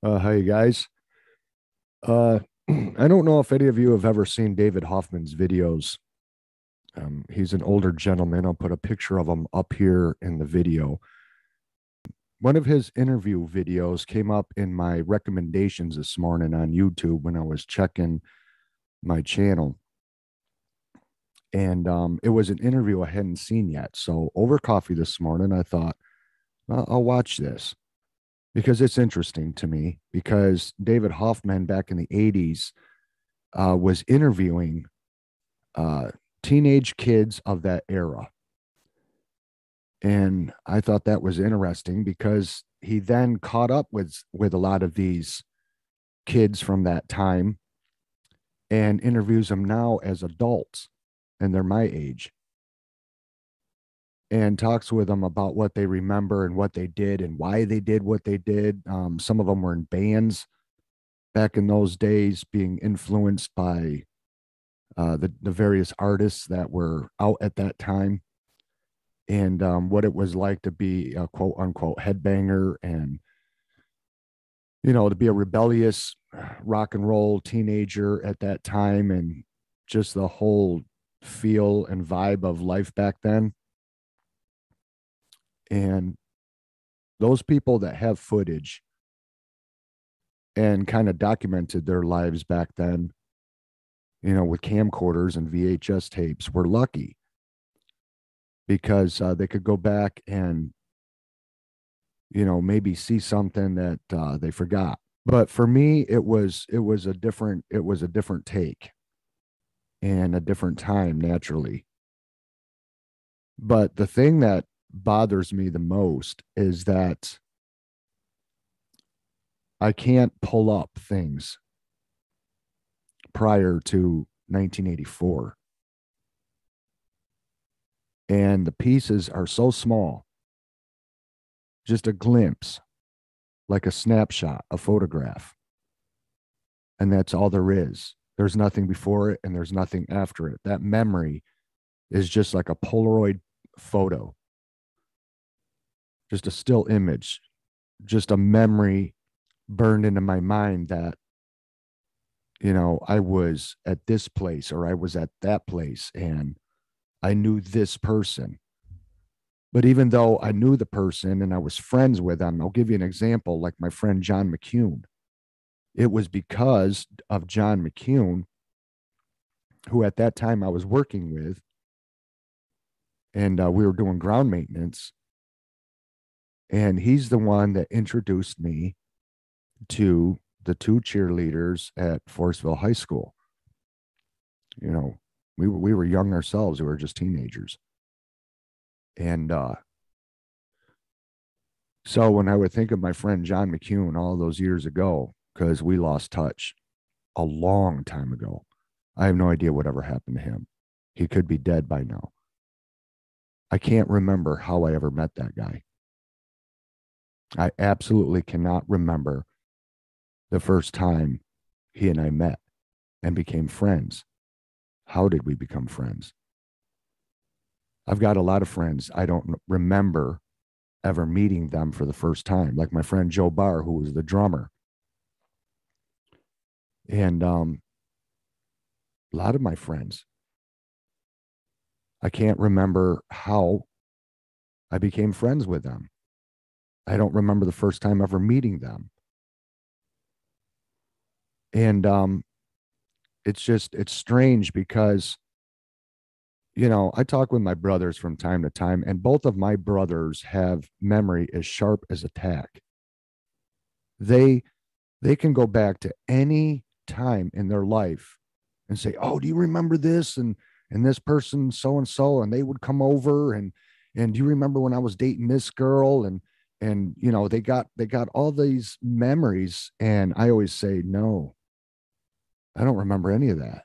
Hi guys. Uh, I don't know if any of you have ever seen David Hoffman's videos. He's an older gentleman. I'll put a picture of him up here in the video. One of his interview videos came up in my recommendations this morning on YouTube when I was checking my channel. And it was an interview I hadn't seen yet. So over coffee this morning, I thought, I'll watch this because it's interesting to me because David Hoffman back in the 80s was interviewing uh, teenage kids of that era. And I thought that was interesting because he then caught up with a lot of these kids from that time and interviews them now as adults and they're my age and talks with them about what they remember and what they did and why they did what they did. Some of them were in bands back in those days, being influenced by the various artists that were out at that time, and what it was like to be a quote unquote headbanger and, to be a rebellious rock and roll teenager at that time, and just the whole feel and vibe of life back then. And those people that have footage and kind of documented their lives back then, with camcorders and VHS tapes, were lucky because they could go back and maybe see something that they forgot. But for me, it was a different take and a different time naturally. But the thing that bothers me the most is that I can't pull up things prior to 1984, and the pieces are so small, just a glimpse, like a snapshot, a photograph, and that's all there is. There's nothing before it and there's nothing after it. That memory is just like a Polaroid photo, just a still image, just a memory burned into my mind that, I was at this place or I was at that place and I knew this person. But even though I knew the person and I was friends with them, I'll give you an example like my friend John McCune. It was because of John McCune, who at that time I was working with, and we were doing ground maintenance. And he's the one that introduced me to the two cheerleaders at Forestville High School. You know, we were young ourselves. We were just teenagers. And so when I would think of my friend John McCune all those years ago, because we lost touch a long time ago, I have no idea whatever happened to him. He could be dead by now. I can't remember how I ever met that guy. I absolutely cannot remember the first time he and I met and became friends. How did we become friends? I've got a lot of friends. I don't remember ever meeting them for the first time, like my friend Joe Barr, who was the drummer. And a lot of my friends, I can't remember how I became friends with them. I don't remember the first time ever meeting them. And it's strange because, I talk with my brothers from time to time, and both of my brothers have memory as sharp as a tack. They they can go back to any time in their life and say, "Oh, do you remember this and this person so and so?" And they would come over and do you remember when I was dating this girl? And they got all these memories, and I always say, "No, I don't remember any of that."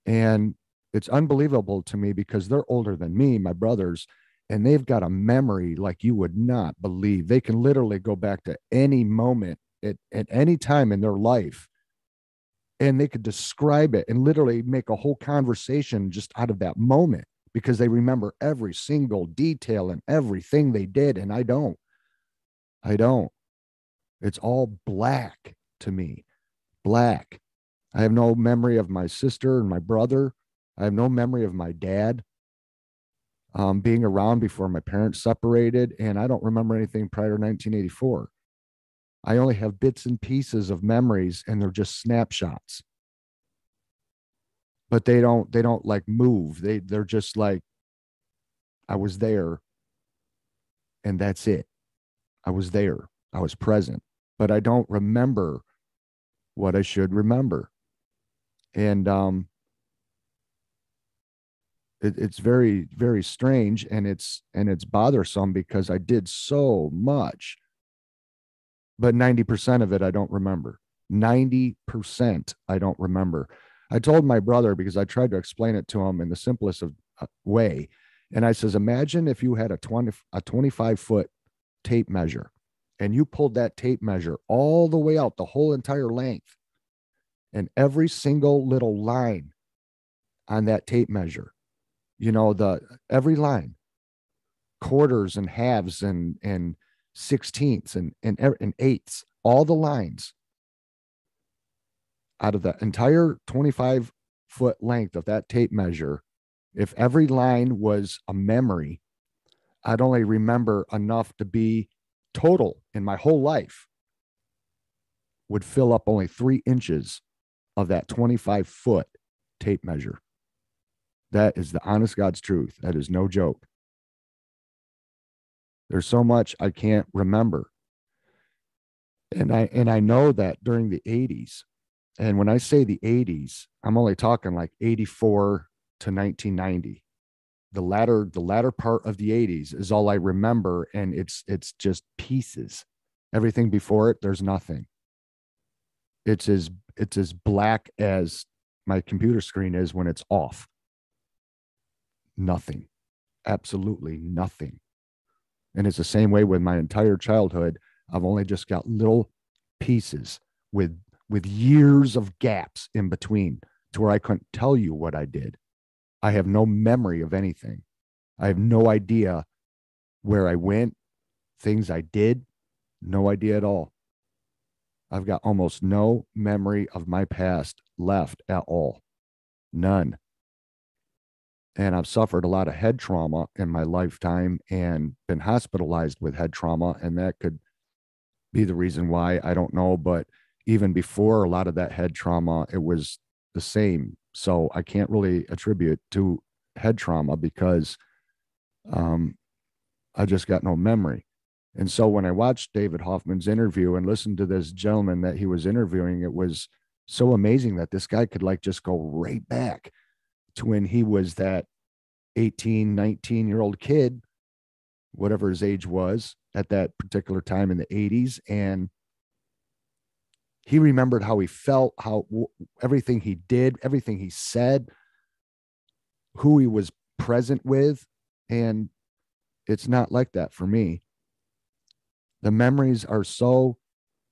And it's unbelievable to me because they're older than me, my brothers, and they've got a memory like you would not believe. They can literally go back to any moment at any time in their life, and they could describe it and literally make a whole conversation just out of that moment because they remember every single detail and everything they did. And I don't. I don't. It's all black to me. Black. I have no memory of my sister and my brother. I have no memory of my dad being around before my parents separated. And I don't remember anything prior to 1984. I only have bits and pieces of memories, and they're just snapshots. But they don't like move. They're just like, I was there and that's it. I was there. I was present, but I don't remember what I should remember. And it's very, very strange, and it's bothersome because I did so much, but 90% of it I don't remember. 90% I don't remember. I told my brother, because I tried to explain it to him in the simplest of way. And I says, imagine if you had a 25-foot tape measure, and you pulled that tape measure all the way out the whole entire length, and every single little line on that tape measure, every line, quarters and halves and sixteenths and eighths, all the lines out of the entire 25-foot length of that tape measure, if every line was a memory, I'd only remember enough to be total in my whole life, would fill up only 3 inches of that 25-foot tape measure. That is the honest God's truth. That is no joke. There's so much I can't remember. And I know that during the 80s, and when I say the 80s, I'm only talking like 84 to 1990. The latter part of the 80s is all I remember, and it's just pieces. Everything before it, there's nothing. It's as black as my computer screen is when it's off. Nothing. Absolutely nothing. And it's the same way with my entire childhood. I've only just got little pieces with years of gaps in between, to where I couldn't tell you what I did. I have no memory of anything. I have no idea where I went, things I did, no idea at all. I've got almost no memory of my past left at all. None. And I've suffered a lot of head trauma in my lifetime and been hospitalized with head trauma. And that could be the reason why, I don't know. But even before a lot of that head trauma, it was the same. So I can't really attribute to head trauma because I just got no memory. And so when I watched David Hoffman's interview and listened to this gentleman that he was interviewing, it was so amazing that this guy could like just go right back to when he was that 18, 19-year-old kid, whatever his age was at that particular time in the 80s. And he remembered how he felt, how everything he did, everything he said, who he was present with. And it's not like that for me. The memories are so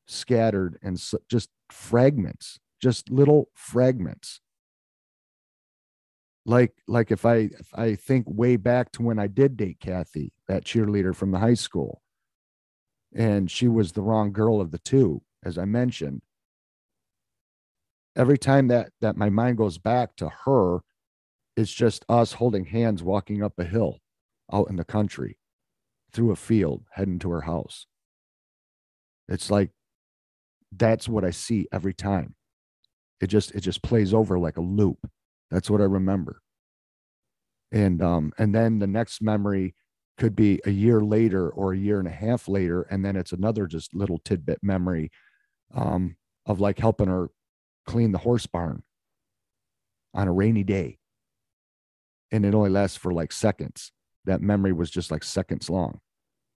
scattered and so, just fragments, just little fragments. Like if I think way back to when I did date Kathy, that cheerleader from the high school, and she was the wrong girl of the two, as I mentioned. Every time that my mind goes back to her, it's just us holding hands walking up a hill out in the country, through a field, heading to her house. It's like, that's what I see every time. It just plays over like a loop. That's what I remember. And then the next memory could be a year later or a year and a half later, and then it's another just little tidbit memory of like helping her clean the horse barn on a rainy day. And it only lasts for like seconds. That memory was just like seconds long.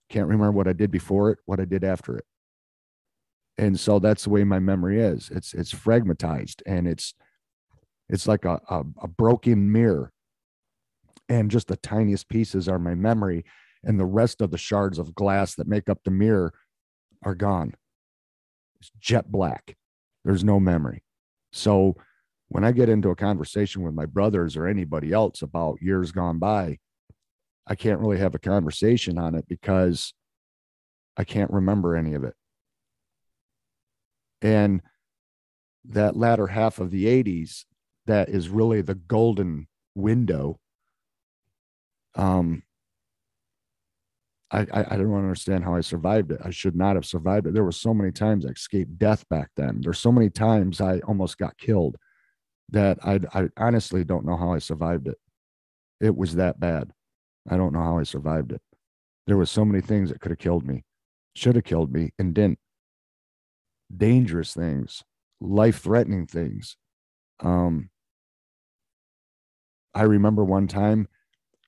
Can't remember what I did before it, what I did after it. And so that's the way my memory is. It's fragmentized, and it's like a broken mirror, and just the tiniest pieces are my memory, and the rest of the shards of glass that make up the mirror are gone. It's jet black. There's no memory. So when I get into a conversation with my brothers or anybody else about years gone by, I can't really have a conversation on it because I can't remember any of it. And that latter half of the 80s, that is really the golden window. I don't understand how I survived it. I should not have survived it. There were so many times I escaped death back then. There's so many times I almost got killed that I honestly don't know how I survived it. It was that bad. I don't know how I survived it. There was so many things that could have killed me, should have killed me, and didn't. Dangerous things, life-threatening things. I remember one time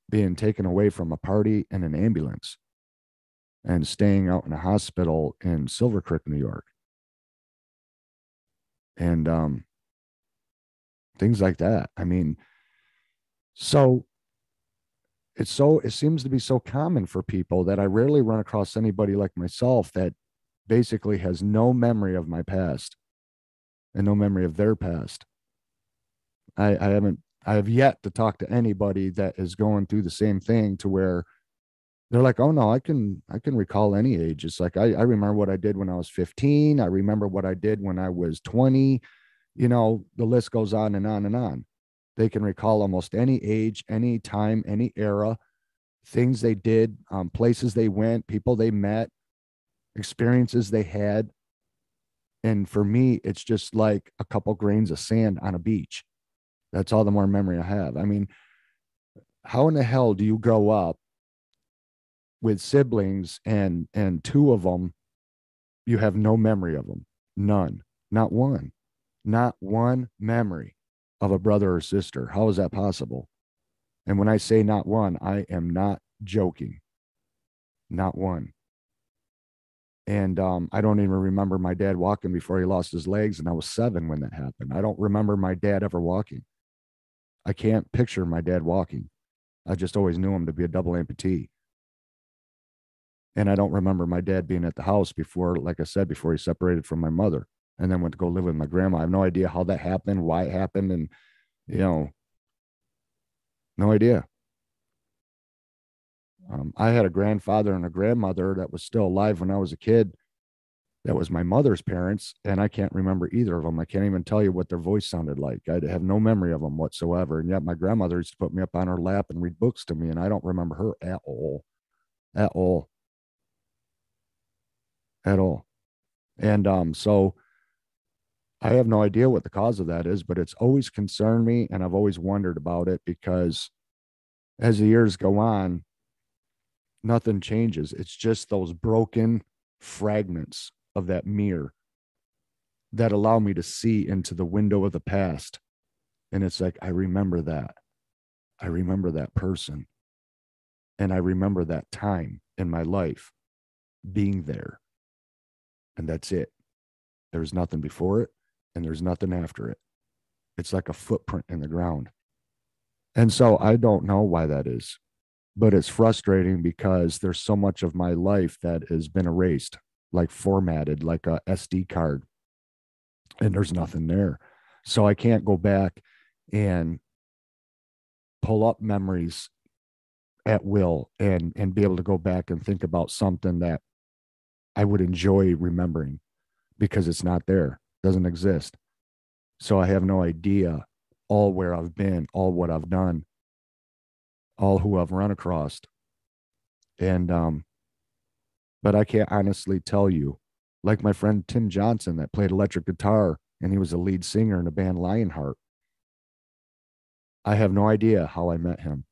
being taken away from a party in an ambulance and staying out in a hospital in Silver Creek, New York. And things like that. I mean, so it seems to be so common for people that I rarely run across anybody like myself that basically has no memory of my past and no memory of their past. I have yet to talk to anybody that is going through the same thing to where they're like, oh no, I can recall any age. It's like I remember what I did when I was 15. I remember what I did when I was 20. You know, the list goes on and on and on. They can recall almost any age, any time, any era, things they did, places they went, people they met, experiences they had. And for me, it's just like a couple grains of sand on a beach. That's all the more memory I have. I mean, how in the hell do you grow up with siblings and two of them, you have no memory of them? None, not one, not one memory of a brother or sister. How is that possible? And when I say not one, I am not joking. Not one. And I don't even remember my dad walking before he lost his legs, and I was 7 when that happened. I don't remember my dad ever walking. I can't picture my dad walking. I just always knew him to be a double amputee. And I don't remember my dad being at the house before, like I said, before he separated from my mother and then went to go live with my grandma. I have no idea how that happened, why it happened, and, you know, no idea. I had a grandfather and a grandmother that was still alive when I was a kid. That was my mother's parents, and I can't remember either of them. I can't even tell you what their voice sounded like. I have no memory of them whatsoever. And yet my grandmother used to put me up on her lap and read books to me, and I don't remember her at all, at all, at all. And so I have no idea what the cause of that is, but it's always concerned me, and I've always wondered about it because as the years go on, nothing changes. It's just those broken fragments of that mirror that allow me to see into the window of the past. And it's like, I remember that. I remember that person. And I remember that time in my life being there. And that's it. There's nothing before it and there's nothing after it. It's like a footprint in the ground. And so I don't know why that is, but it's frustrating because there's so much of my life that has been erased, like formatted, like a SD card, and there's nothing there. So I can't go back and pull up memories at will and be able to go back and think about something that I would enjoy remembering because it's not there, doesn't exist. So I have no idea all where I've been, all what I've done, all who I've run across. And but I can't honestly tell you, like my friend Tim Johnson that played electric guitar and he was a lead singer in the band Lionheart. I have no idea how I met him,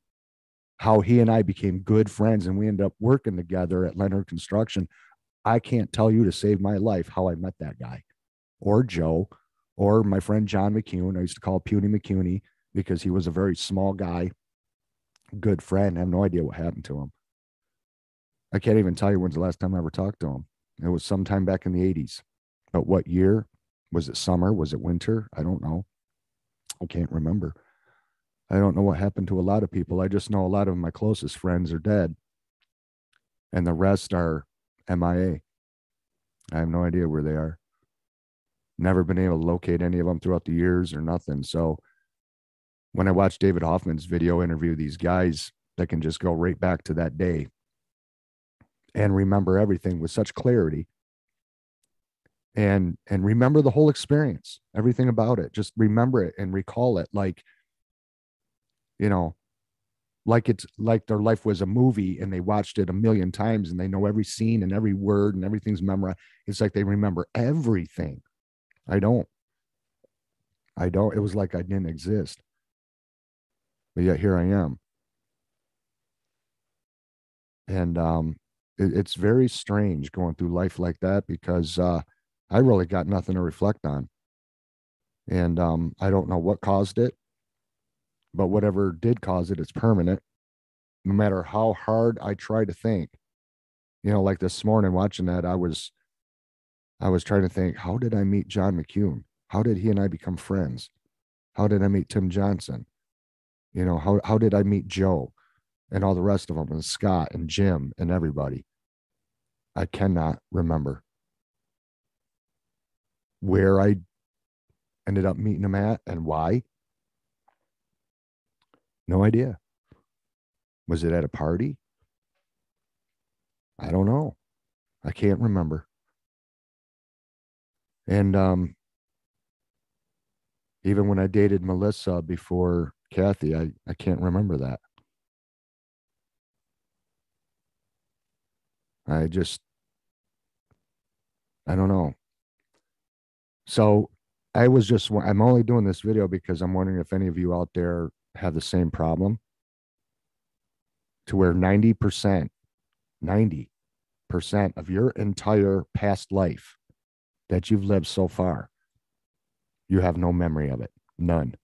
how he and I became good friends and we ended up working together at Leonard Construction. I can't tell you to save my life how I met that guy or Joe or my friend John McCune. I used to call Puny McCuney because he was a very small guy, good friend. I have no idea what happened to him. I can't even tell you when's the last time I ever talked to him. It was sometime back in the 80s. But what year? Was it summer? Was it winter? I don't know. I can't remember. I don't know what happened to a lot of people. I just know a lot of my closest friends are dead, and the rest are MIA. I have no idea where they are. Never been able to locate any of them throughout the years or nothing. So when I watch David Hoffman's video interview these guys that can just go right back to that day and remember everything with such clarity, and remember the whole experience, everything about it. Just remember it and recall it like, you know, like it's like their life was a movie and they watched it a million times and they know every scene and every word and everything's memorized. It's like they remember everything. I don't. I don't. It was like I didn't exist. But yet here I am. And it's very strange going through life like that because I really got nothing to reflect on. And I don't know what caused it, but whatever did cause it, it's permanent. No matter how hard I try to think, like this morning watching that, I was trying to think, how did I meet John McCune? How did he and I become friends? How did I meet Tim Johnson? How did I meet Joe and all the rest of them and Scott and Jim and everybody? I cannot remember where I ended up meeting them at and why. No idea. Was it at a party? I don't know. I can't remember. And even when I dated Melissa before Kathy, I can't remember that. I just, I don't know. So I'm only doing this video because I'm wondering if any of you out there have the same problem to where 90% of your entire past life that you've lived so far, you have no memory of it. None.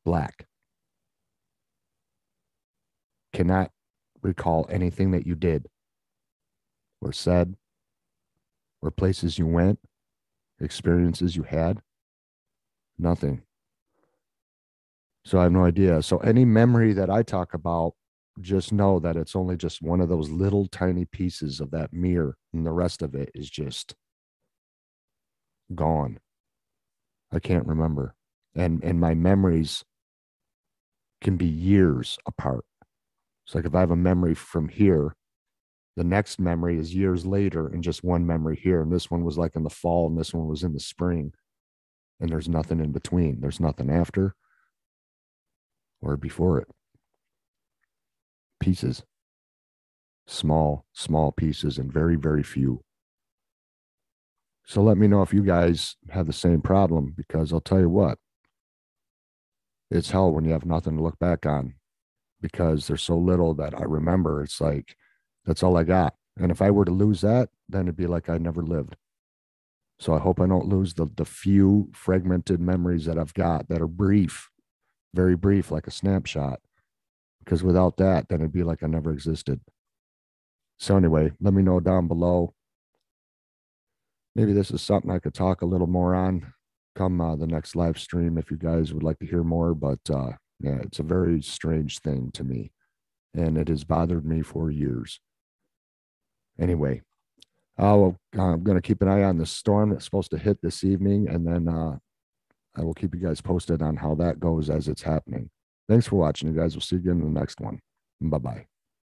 Black. Cannot recall anything that you did or said or places you went, experiences you had. Nothing. So I have no idea. So any memory that I talk about, just know that it's only just one of those little tiny pieces of that mirror, and the rest of it is just gone. I can't remember. And my memories can be years apart. It's like if I have a memory from here, the next memory is years later and just one memory here. And this one was like in the fall and this one was in the spring. And there's nothing in between. There's nothing after or before it. Pieces. Small pieces and very, very few. So let me know if you guys have the same problem, because I'll tell you what, it's hell when you have nothing to look back on, because there's so little that I remember. It's like, that's all I got. And if I were to lose that, then it'd be like I never lived. So I hope I don't lose the few fragmented memories that I've got that are brief, very brief, like a snapshot, because without that, then it'd be like I never existed. So anyway, let me know down below. Maybe this is something I could talk a little more on come the next live stream if you guys would like to hear more. But yeah, it's a very strange thing to me, and it has bothered me for years. Anyway, I'm going to keep an eye on the storm that's supposed to hit this evening, and then I will keep you guys posted on how that goes as it's happening. Thanks for watching, you guys. We'll see you again in the next one. Bye-bye.